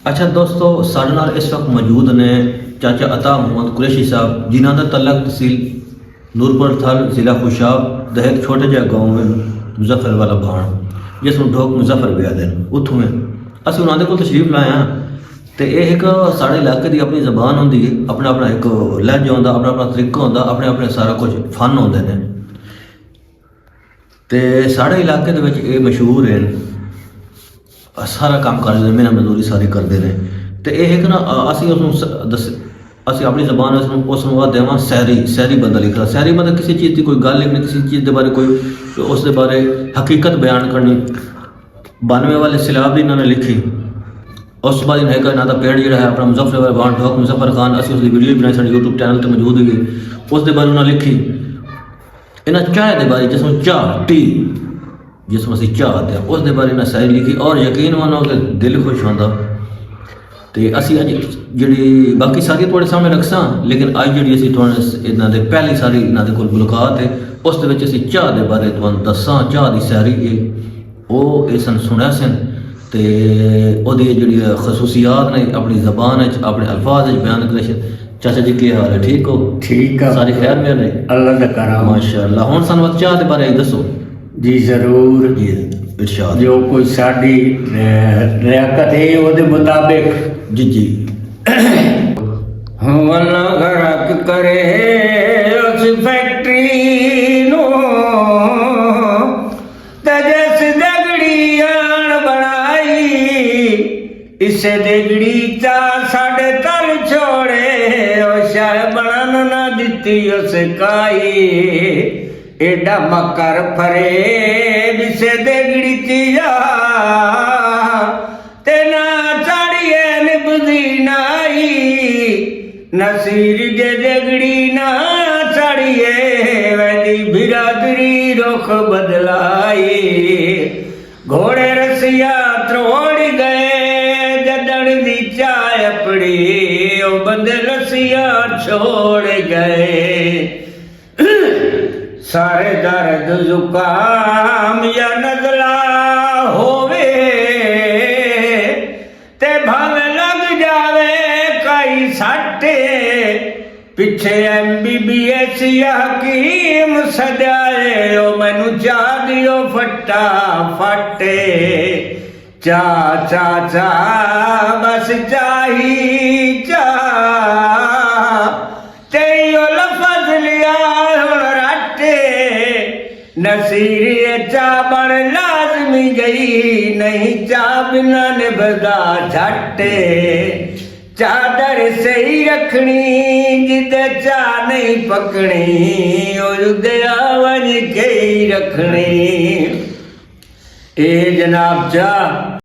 अच्छा दोस्तों, साढ़े नाल इस वक्त मौजूद ने चाचा अता मोहम्मद कुरैशी साहब, जिन्हों का तलक तहसील नूरपुर थल जिला खुशाब दे एक छोटे जहा गाँव में मुजफ्फर वाला भाण जिसमें ढोक मुजफ्फर भी आते हैं उतों में असं उन्होंने को तशरीफ लाए हैं। तो यह एक साढ़े इलाके की अपनी जबान होंगी, अपना अपना एक लहजा होंदा, अपना अपना तरीका होंदा, अपने अपने सारा कुछ फन होंदे ने। तो साढ़े इलाके दे विच ये मशहूर है, सारा काम करते मेहनत मजदूरी सारी करते हैं। तो यह एक ना असी अपनी जबान उसमें देव सैरी बंदा लिख रहा। सैरी मतलब किसी चीज़ की कोई गल लिखनी, किसी चीज़ के बारे कोई उस बारे हकीकत बयान करनी। 92 वाले सिलाब भी इन्होंने लिखी। उस बाद इन्हें इन्हों का पेड़ जोड़ा है अपना मुजफ्फर वाला ढोक मुजफ्फर खान, असं उसकी वीडियो भी बनाई साढ़े यूट्यूब चैनल पर मौजूद हुई। उस बारे उन्हें लिखी इन्हें चाय के बारे, जिसमें चाह टी जिसमें असी चाह आते हैं उस बारे इन्हें शायरी लिखी। और यकीन मानो कि दिल खुश होंदा। तो असी अज जी बाकी सारी थोड़े सामने रखसा, लेकिन अज जी असी थोड़े इन्हों के पहली सारी इन्हों को मुलाकात है उस असी चाह के बारे तुहानू दसा। चाह की शायरी है वो सन सुनिया सन। तो जी खसूसियात ने अपनी जबान अपने अल्फाज बयान करे। चाचा जी की हाल है? ठीक हो? ठीक है, सारी खैर मेरे अल्लाह का करम माशाअल्लाह। हुण सानू चाह के बारे दसो जी। जरूर जी, इरशाद। जो कोई साड़ी रियाकत है वो मुताबिक जी जी अल्लाह गरक करे उस फैक्ट्री नो तजस दगड़ी आन बनाई। इसे दगड़ी चा साढ़े तल छोड़े और शाय बनन ना दिती उस काई। एडा मकर फरे बिसे दगड़ी चिया तेना चाड़िए निबदी नाई। नसीर जे दगड़ी ना चाड़िए वैदी बिरादरी रुख बदलाई। घोड़े रसिया त्रोड़ गए जदड़ दी चाय अपड़ी, ओ बंदे रसिया छोड़ गए। सारे दर्द जुकाम या नजला होवे ते भावे लग जावे कई सट्टे। पिछे MBBS या हकीम सजाए ओ मैनू चा दियो फट्टा फटे। चा चा चा बस चाही चा तेयो लफज लिया नसीर चा बड़ लाजमी गई नहीं चा बिना निभदा झट्टे। चादर सही रखनी जिदे चा नहीं पकनी उदे आवाज कही रखनी। ए जनाब चा